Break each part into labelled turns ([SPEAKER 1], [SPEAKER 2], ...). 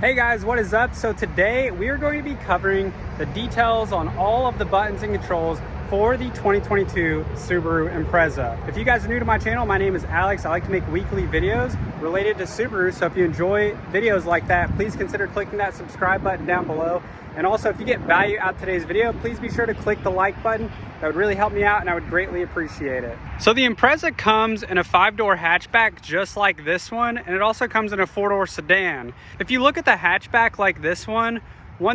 [SPEAKER 1] Hey guys, what is up? So today we are going to be covering the details on all of the buttons and controls for the 2022 Subaru Impreza. If you guys are new to my channel, my name is Alex. I like to make weekly videos related to Subaru, so if you enjoy videos like that, please consider clicking that subscribe button down below. And also, if you get value out of today's video, please be sure to click the like button. That would really help me out and I would greatly appreciate it. So the Impreza comes in a 5-door hatchback just like this one, and it also comes in a 4-door sedan. If you look at the hatchback like this one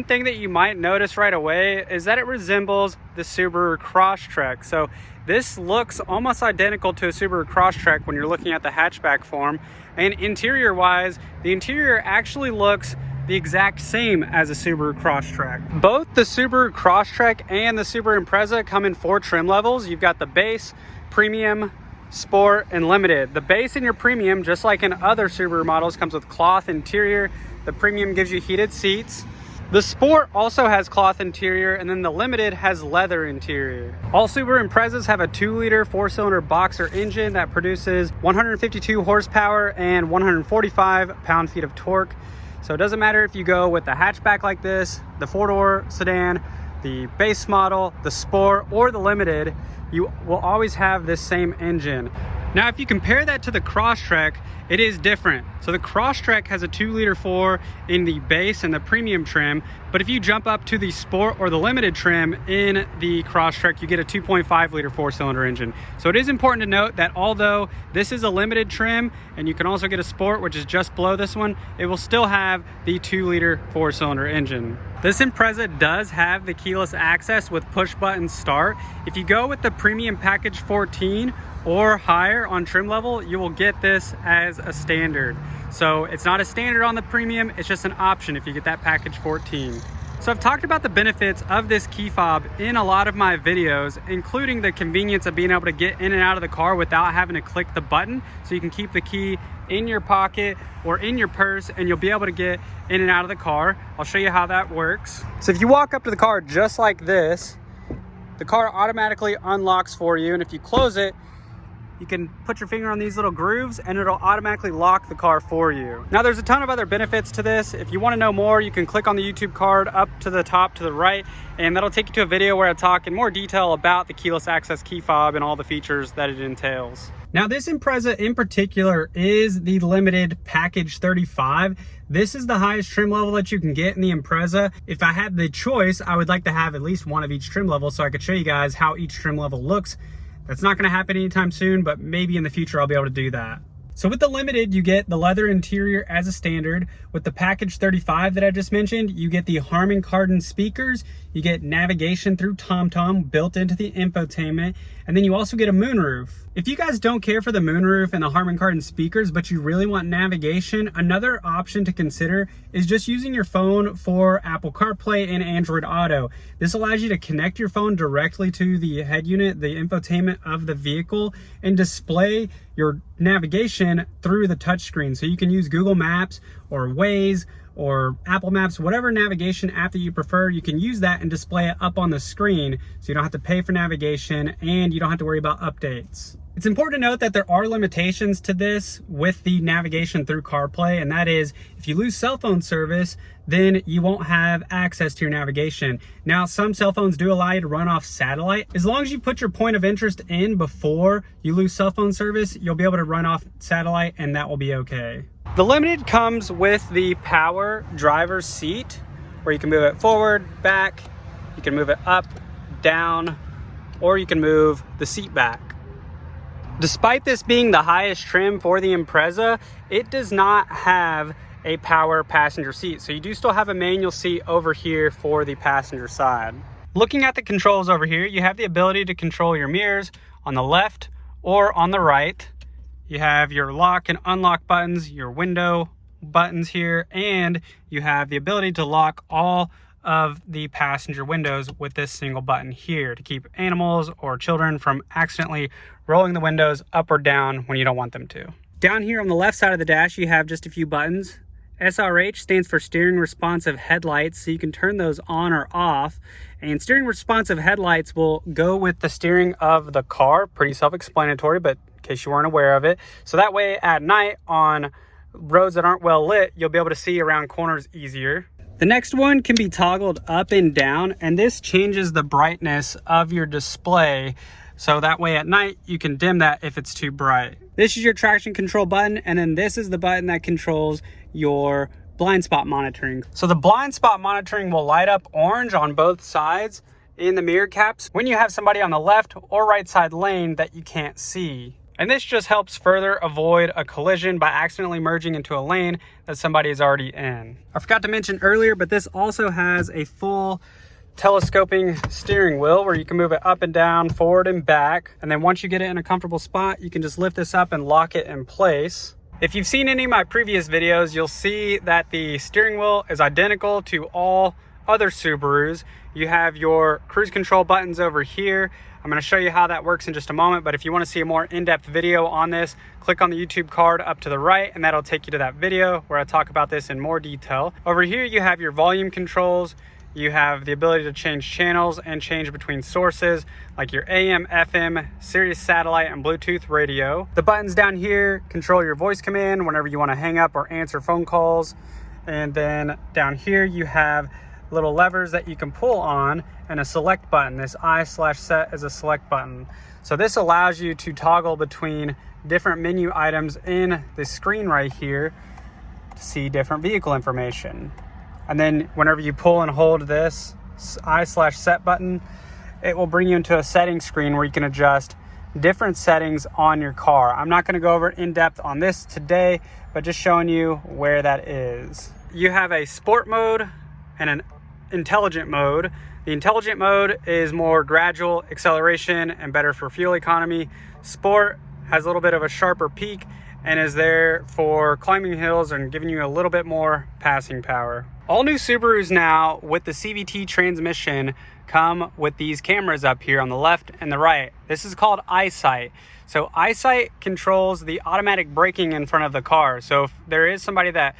[SPEAKER 1] thing that you might notice right away is that it resembles the Subaru Crosstrek. So this looks almost identical to a Subaru Crosstrek when you're looking at the hatchback form. And interior wise, the interior actually looks the exact same as a Subaru Crosstrek. Both the Subaru Crosstrek and the Subaru Impreza come in 4 trim levels. You've got the base, premium, sport, and limited. The base in your premium, just like in other Subaru models, comes with cloth interior. The premium gives you heated seats. The sport also has cloth interior, and then the limited has leather interior. All Subaru Imprezas have a 2-liter 4-cylinder boxer engine that produces 152 horsepower and 145 pound-feet of torque. So it doesn't matter if you go with the hatchback like this, the 4-door sedan, the base model, the sport, or the limited, you will always have this same engine. Now, if you compare that to the Crosstrek, it is different. So the Crosstrek has a 2-liter 4 in the base and the premium trim, but if you jump up to the sport or the limited trim in the Crosstrek, you get a 2.5-liter 4-cylinder engine. So it is important to note that although this is a limited trim, and you can also get a sport, which is just below this one, it will still have the 2-liter 4-cylinder engine. This Impreza does have the keyless access with push-button start. If you go with the premium package 14 or higher on trim level, you will get this as a standard. So it's not a standard on the premium, it's just an option if you get that package 14. So I've talked about the benefits of this key fob in a lot of my videos, including the convenience of being able to get in and out of the car without having to click the button. So you can keep the key in your pocket or in your purse and you'll be able to get in and out of the car. I'll show you how that works. So if you walk up to the car just like this, the car automatically unlocks for you, and if you close it, you can put your finger on these little grooves and it'll automatically lock the car for you. Now there's a ton of other benefits to this. If you want to know more, you can click on the YouTube card up to the top to the right, and that'll take you to a video where I talk in more detail about the keyless access key fob and all the features that it entails. Now this Impreza in particular is the limited package 35. This is the highest trim level that you can get in the Impreza. If I had the choice, I would like to have at least one of each trim level so I could show you guys how each trim level looks. That's not going to happen anytime soon, but maybe in the future I'll be able to do that. So with the limited, you get the leather interior as a standard. With the package 35 that I just mentioned, you get the Harmon Kardon speakers, you get navigation through TomTom built into the infotainment, and then you also get a moonroof. If you guys don't care for the moonroof and the Harmon Kardon speakers, but you really want navigation, another option to consider is just using your phone for Apple CarPlay and Android Auto. This allows you to connect your phone directly to the head unit, the infotainment of the vehicle, and display your navigation through the touchscreen. So you can use Google Maps or Waze or Apple Maps, whatever navigation app that you prefer, you can use that and display it up on the screen so you don't have to pay for navigation and you don't have to worry about updates. It's important to note that there are limitations to this with the navigation through CarPlay, and that is if you lose cell phone service, then you won't have access to your navigation. Now, some cell phones do allow you to run off satellite. As long as you put your point of interest in before you lose cell phone service, you'll be able to run off satellite and that will be okay. The Limited comes with the power driver's seat where you can move it forward, back, you can move it up, down, or you can move the seat back. Despite this being the highest trim for the Impreza, it does not have a power passenger seat. So you do still have a manual seat over here for the passenger side. Looking at the controls over here, you have the ability to control your mirrors on the left or on the right. You have your lock and unlock buttons, your window buttons here, and you have the ability to lock all of the passenger windows with this single button here to keep animals or children from accidentally rolling the windows up or down when you don't want them to. Down here on the left side of the dash, you have just a few buttons. SRH stands for steering responsive headlights, so you can turn those on or off. And steering responsive headlights will go with the steering of the car. Pretty self-explanatory, but in case you weren't aware of it. So that way at night on roads that aren't well lit, you'll be able to see around corners easier. The next one can be toggled up and down, and this changes the brightness of your display. So that way at night, you can dim that if it's too bright. This is your traction control button, and then this is the button that controls your blind spot monitoring. So the blind spot monitoring will light up orange on both sides in the mirror caps when you have somebody on the left or right side lane that you can't see. And this just helps further avoid a collision by accidentally merging into a lane that somebody is already in. I forgot to mention earlier, but this also has a full telescoping steering wheel where you can move it up and down, forward and back. And then once you get it in a comfortable spot, you can just lift this up and lock it in place. If you've seen any of my previous videos, you'll see that the steering wheel is identical to all other Subarus. You have your cruise control buttons over here. I'm going to show you how that works in just a moment, but if you want to see a more in-depth video on this, click on the YouTube card up to the right, and that'll take you to that video where I talk about this in more detail. Over here, you have your volume controls. You have the ability to change channels and change between sources like your AM, FM, Sirius satellite, and Bluetooth radio. The buttons down here control your voice command whenever you want to hang up or answer phone calls. And then down here, you have little levers that you can pull on and a select button. This I/set is a select button. So this allows you to toggle between different menu items in the screen right here to see different vehicle information. And then whenever you pull and hold this I/set button, it will bring you into a settings screen where you can adjust different settings on your car. I'm not going to go over in depth on this today, but just showing you where that is. You have a sport mode and an intelligent mode. The intelligent mode is more gradual acceleration and better for fuel economy. Sport has a little bit of a sharper peak and is there for climbing hills and giving you a little bit more passing power. All new Subarus now with the CVT transmission come with these cameras up here on the left and the right. This is called Eyesight. So Eyesight controls the automatic braking in front of the car. So if there is somebody that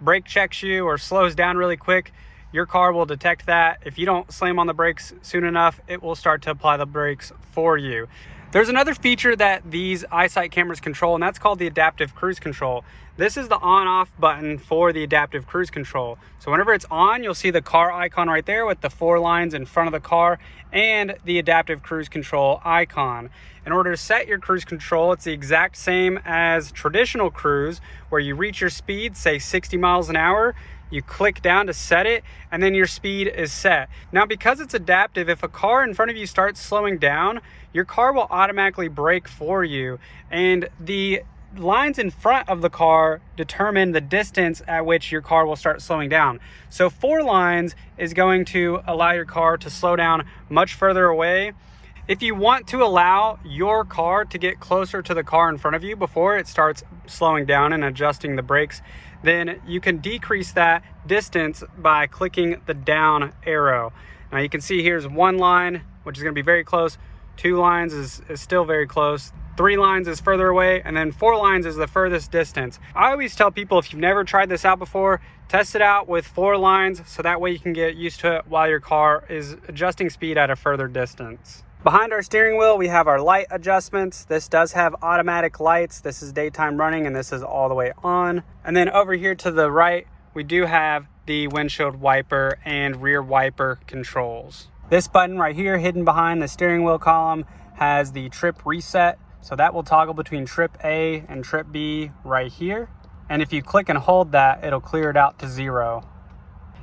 [SPEAKER 1] brake checks you or slows down really quick, your car will detect that. If you don't slam on the brakes soon enough, it will start to apply the brakes for you. There's another feature that these Eyesight cameras control, and that's called the adaptive cruise control. This is the on-off button for the adaptive cruise control. So whenever it's on, you'll see the car icon right there with the 4 lines in front of the car and the adaptive cruise control icon. In order to set your cruise control, it's the exact same as traditional cruise, where you reach your speed, say 60 miles an hour, you click down to set it, and then your speed is set. Now, because it's adaptive, if a car in front of you starts slowing down, your car will automatically brake for you. And the lines in front of the car determine the distance at which your car will start slowing down. So 4 lines is going to allow your car to slow down much further away. If you want to allow your car to get closer to the car in front of you before it starts slowing down and adjusting the brakes, then you can decrease that distance by clicking the down arrow. Now you can see here's 1 line, which is going to be very close. 2 lines is still very close. 3 lines is further away, and then 4 lines is the furthest distance. I always tell people, if you've never tried this out before, test it out with 4 lines, so that way you can get used to it while your car is adjusting speed at a further distance. Behind our steering wheel, we have our light adjustments. This does have automatic lights. This is daytime running, and this is all the way on. And then over here to the right, we do have the windshield wiper and rear wiper controls. This button right here, hidden behind the steering wheel column, has the trip reset. So that will toggle between trip A and trip B right here. And if you click and hold that, it'll clear it out to 0.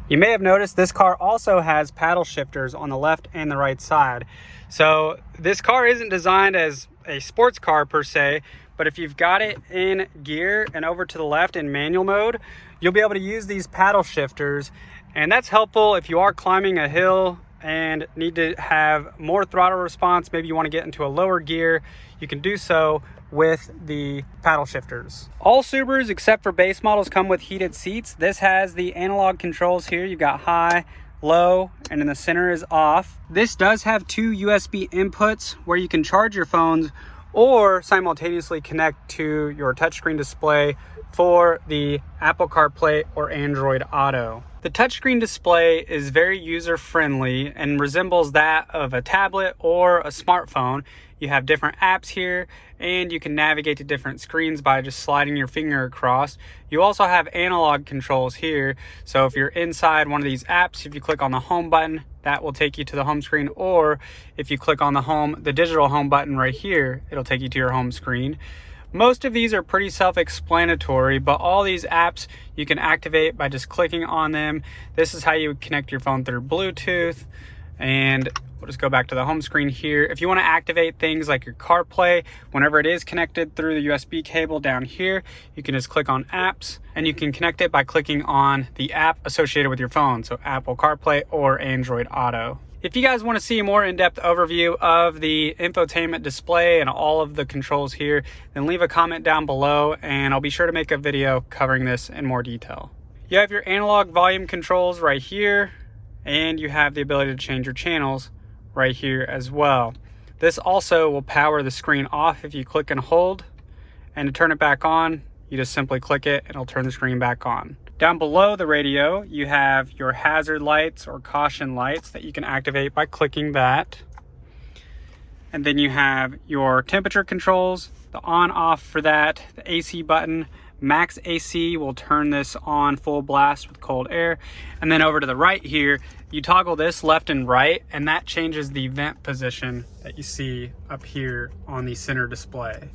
[SPEAKER 1] You may have noticed this car also has paddle shifters on the left and the right side. So this car isn't designed as a sports car per se, but if you've got it in gear and over to the left in manual mode, you'll be able to use these paddle shifters. And that's helpful if you are climbing a hill and need to have more throttle response. Maybe you want to get into a lower gear, you can do so with the paddle shifters. All Subarus except for base models come with heated seats. This has the analog controls here. You've got high, low, and in the center is off. This does have 2 USB inputs where you can charge your phones or simultaneously connect to your touchscreen display for the Apple CarPlay or Android Auto. The touchscreen display is very user-friendly and resembles that of a tablet or a smartphone. You have different apps here, and you can navigate to different screens by just sliding your finger across. You also have analog controls here, so if you're inside one of these apps, if you click on the home button, that will take you to the home screen, or if you click on the digital home button right here, it'll take you to your home screen. Most of these are pretty self-explanatory, but all these apps you can activate by just clicking on them. This is how you would connect your phone through Bluetooth, and we'll just go back to the home screen here. If you want to activate things like your CarPlay, whenever it is connected through the USB cable down here, you can just click on apps, and you can connect it by clicking on the app associated with your phone, so Apple CarPlay or Android Auto. If you guys want to see a more in-depth overview of the infotainment display and all of the controls here, then leave a comment down below and I'll be sure to make a video covering this in more detail. You have your analog volume controls right here, and you have the ability to change your channels right here as well. This also will power the screen off if you click and hold, and to turn it back on, you just simply click it and it'll turn the screen back on. Down below the radio, you have your hazard lights or caution lights that you can activate by clicking that. And then you have your temperature controls, the on off for that, the AC button. Max AC will turn this on full blast with cold air. And then over to the right here, you toggle this left and right, and that changes the vent position that you see up here on the center display.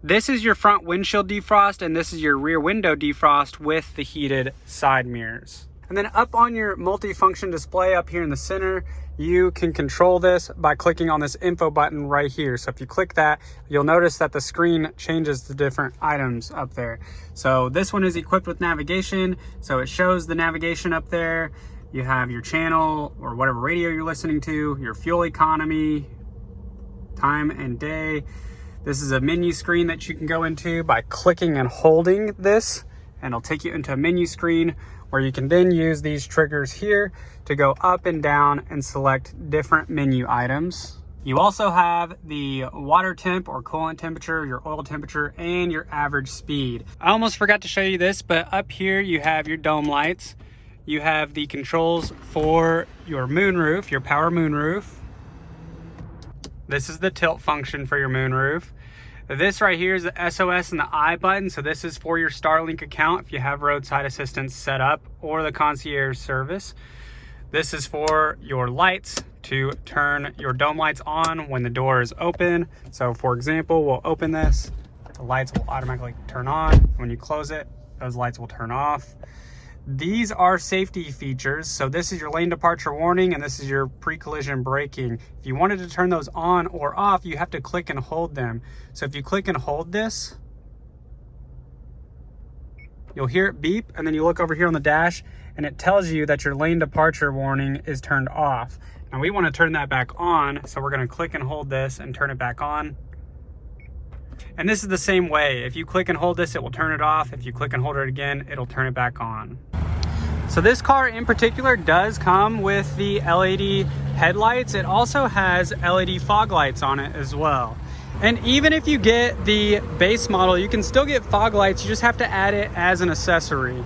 [SPEAKER 1] This is your front windshield defrost, and this is your rear window defrost with the heated side mirrors. And then up on your multifunction display up here in the center, you can control this by clicking on this info button right here. So if you click that, you'll notice that the screen changes the different items up there. So this one is equipped with navigation, so it shows the navigation up there. You have your channel or whatever radio you're listening to, your fuel economy, time and day. This is a menu screen that you can go into by clicking and holding this, and it'll take you into a menu screen where you can then use these triggers here to go up and down and select different menu items. You also have the water temp or coolant temperature, your oil temperature, and your average speed. I almost forgot to show you this, but up here you have your dome lights. You have the controls for your moonroof, your power moonroof. This is the tilt function for your moonroof. This right here is the SOS and the I button. So this is for your Starlink account if you have roadside assistance set up, or the concierge service. This is for your lights, to turn your dome lights on when the door is open. So for example, we'll open this, the lights will automatically turn on. When you close it, those lights will turn off. These are safety features. So this is your lane departure warning, and this is your pre-collision braking. If you wanted to turn those on or off, you have to click and hold them. So if you click and hold this, you'll hear it beep, and then you look over here on the dash and it tells you that your lane departure warning is turned off. Now we want to turn that back on, so we're going to click and hold this and turn it back on. And this is the same way. If you click and hold this, it will turn it off. If you click and hold it again, it'll turn it back on. So this car in particular does come with the LED headlights. It also has LED fog lights on it as well. And even if you get the base model, you can still get fog lights. You just have to add it as an accessory.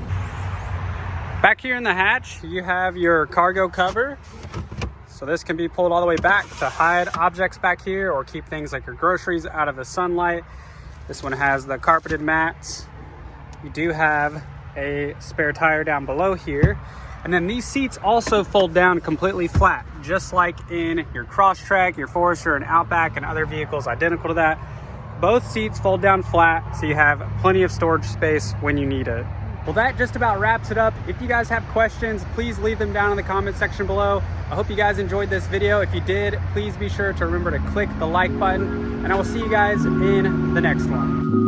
[SPEAKER 1] Back here in the hatch, you have your cargo cover. So this can be pulled all the way back to hide objects back here or keep things like your groceries out of the sunlight. This one has the carpeted mats. You do have a spare tire down below here. And then these seats also fold down completely flat, just like in your Crosstrek, your Forester, and Outback, and other vehicles identical to that. Both seats fold down flat, so you have plenty of storage space when you need it. Well, that just about wraps it up. If you guys have questions, please leave them down in the comment section below. I hope you guys enjoyed this video. If you did, please be sure to remember to click the like button, and I will see you guys in the next one.